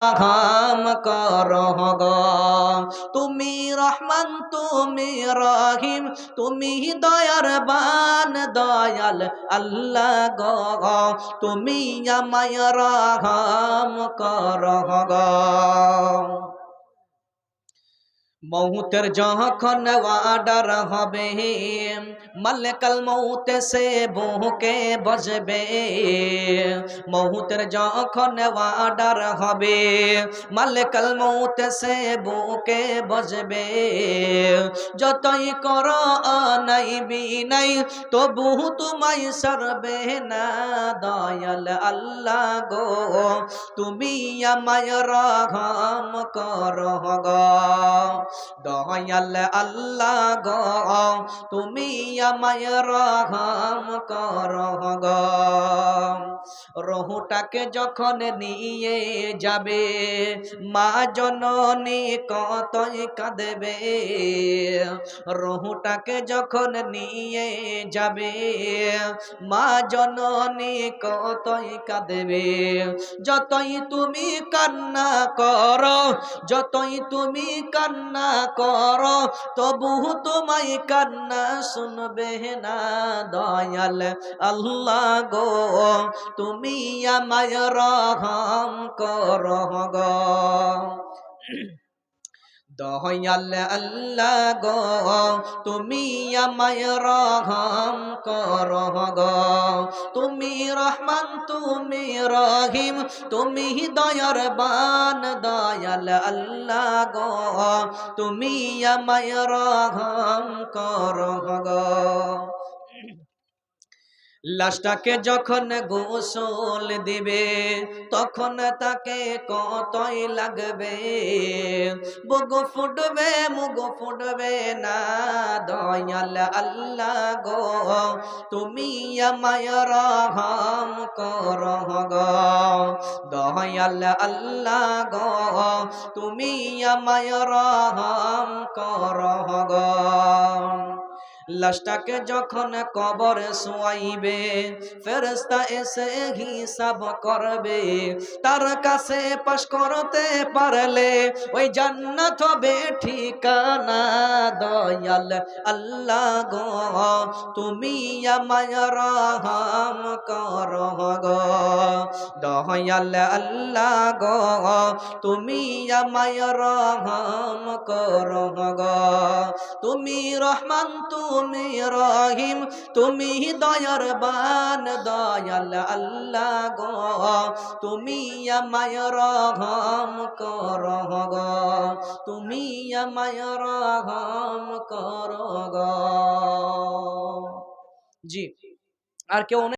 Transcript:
রহম করো গো। তুমি রহমান তুমি রহিম তুমি দয়ার বান দয়াল আল্লাহ গো। তুমি আমায় রহম করো গো। মৌতের যখন ওয়াডার হবে মালিকাল মৌত সে বুকে বসবে। মৌতের যখন ওয়াডার হবে মালিকাল মৌত সে বুকে বসবে। যতই করো নাই বিনাই তবু তোমায় সরবে না দয়াল আল্লাহ গো। তুমি আমায় রহম করো গো দয়াল আল্লাহ গো। তুমি আমায় রহম করো গো। রহুটাকে যখন নিয়ে যাবে মা জননী কতই কাঁদবে। রহুটাকে যখন নিয়ে যাবে মা জননী কতই কাঁদবে। যতই তুমি কান্না করো যতই তুমি কান্না করো তবু তোমায় কান্না শুনবে না দয়াল আল্লাহ গো। তুমি আমায় রহম করো গো দয়াল আল্লাহ গো। তুমি আমায় রহম করো গো। তুমি রহমান তুমি রহিম তুমি দয়ার বান দয়াল আল্লাহ গো। তুমি আমায় রহম করো গো। লাশটাকে যখন গোসল দিবে তখন তাকে কতই লাগবে। বুক ফুটবে মুখ ফুটবে না দয়াল আল্লাহ গো। তুমি আমায় রহম করো গো দয়াল আল্লাহ গো। তুমি আমায় রহম করো গো। লাশটাকে যখন কবরে শোয়াইবে ফেরেশতা এসে হিসাব করবে। তার কাছে পাশ করতে পারলে ওই জান্নাত হবে ঠিকানা দয়াল আল্লাহ গো। তুমি আমায় রহম করো গো দয়াল আল্লাহ গো। তুমি আমায় রহম করো গো। তুমি রহমান তুমি রহিম তুমি দয়ার বান দয়াল আল্লাহ গো। তুমি আমায় রহম করো গো। তুমি আমায় রহম করো গো। জি আর কেউ